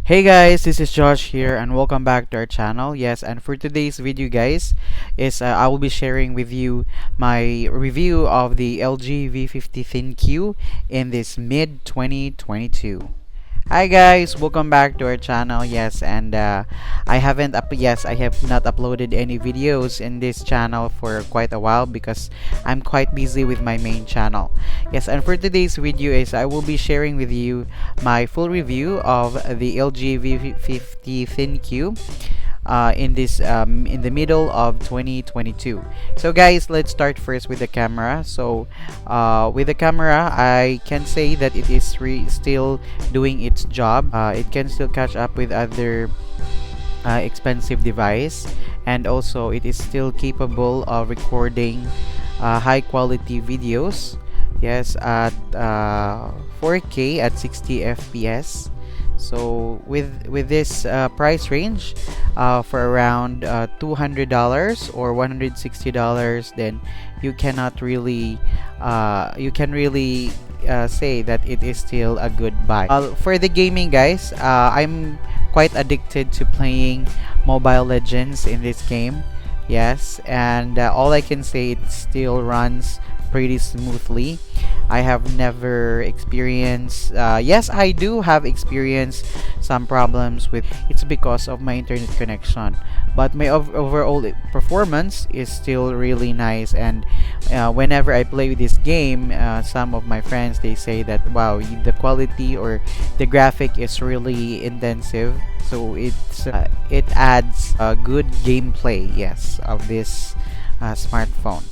Hey guys, this is Josh here and welcome back to our channel. Yes, and for today's video guys is I will be sharing with you my review of the LG V50 Thinq in this mid 2022. Hi guys, welcome back to our channel. Yes, and I have not uploaded any videos in this channel for quite a while because I'm quite busy with my main channel. Yes, and for today's video is I will be sharing with you my full review of the LG V50 Thinq in the middle of 2022. So guys, let's start first with the camera. So with the camera, I can say that it is still doing its job. It can still catch up with other expensive device, and also it is still capable of recording high quality videos. Yes, at 4K at 60 FPS. So with this price range for around $200 or $160, then you cannot really you can really say that it is still a good buy. For the gaming guys, I'm quite addicted to playing Mobile Legends in this game. Yes, and all I can say, it still runs pretty smoothly. I have never experienced yes, I do have experienced some problems with it's because of my internet connection, but my overall performance is still really nice. And whenever I play with this game, some of my friends, they say that wow, the quality or the graphic is really intensive, so it adds a good gameplay, yes, of this smartphone.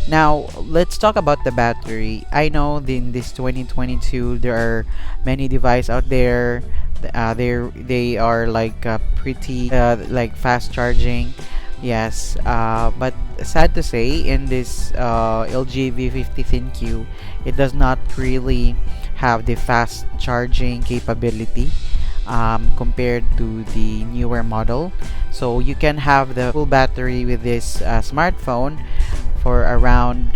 Now let's talk about the battery. I know in this 2022 there are many devices out there. They are like pretty like fast charging. Yes, but sad to say, in this LG V50 Thinq, it does not really have the fast charging capability compared to the newer model. So you can have the full battery with this smartphone for around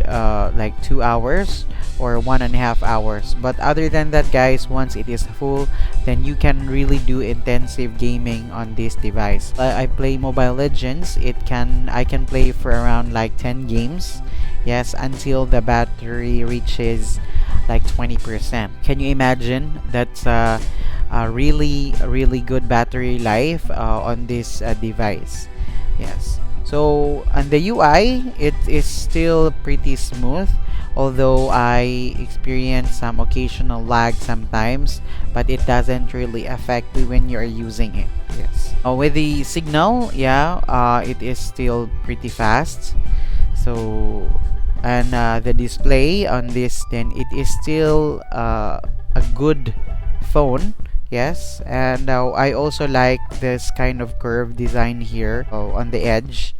like 2 hours or 1.5 hours. But other than that guys, once it is full, then you can really do intensive gaming on this device. I play Mobile Legends. I can play for around like 10 games, yes, until the battery reaches like 20%. Can you imagine? That's a really good battery life on this device. Yes, so on the UI, it is still pretty smooth, although I experience some occasional lag sometimes, but it doesn't really affect me when you're using it. Yes, with the signal, yeah, it is still pretty fast. So and the display on this, then it is still a good phone. Yes, and I also like this kind of curved design here on the edge.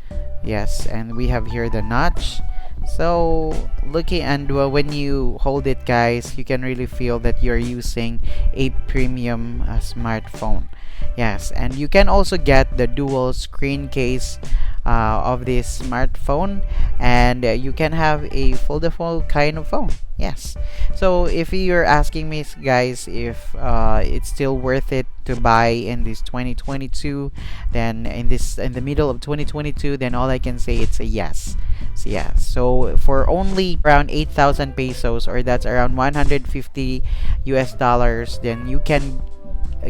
Yes, and we have here the notch. So looking, and when you hold it guys, you can really feel that you're using a premium smartphone. Yes, and you can also get the dual screen case of this smartphone, and you can have a foldable kind of phone. Yes, so if you're asking me guys if it's still worth it to buy in this 2022, then in the middle of 2022, then all I can say, it's a yes. So yeah, so for only around 8,000 pesos, or that's around 150 US dollars, then you can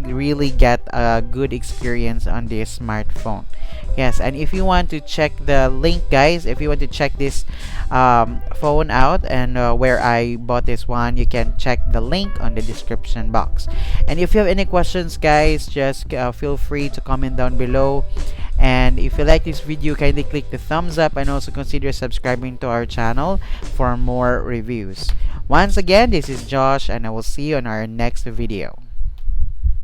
really get a good experience on this smartphone. Yes, and if you want to check the link guys, if you want to check this phone out and where I bought this one, you can check the link on the description box. And if you have any questions guys, just feel free to comment down below. And if you like this video, kindly click the thumbs up and also consider subscribing to our channel for more reviews. Once again, this is Josh, and I will see you on our next video.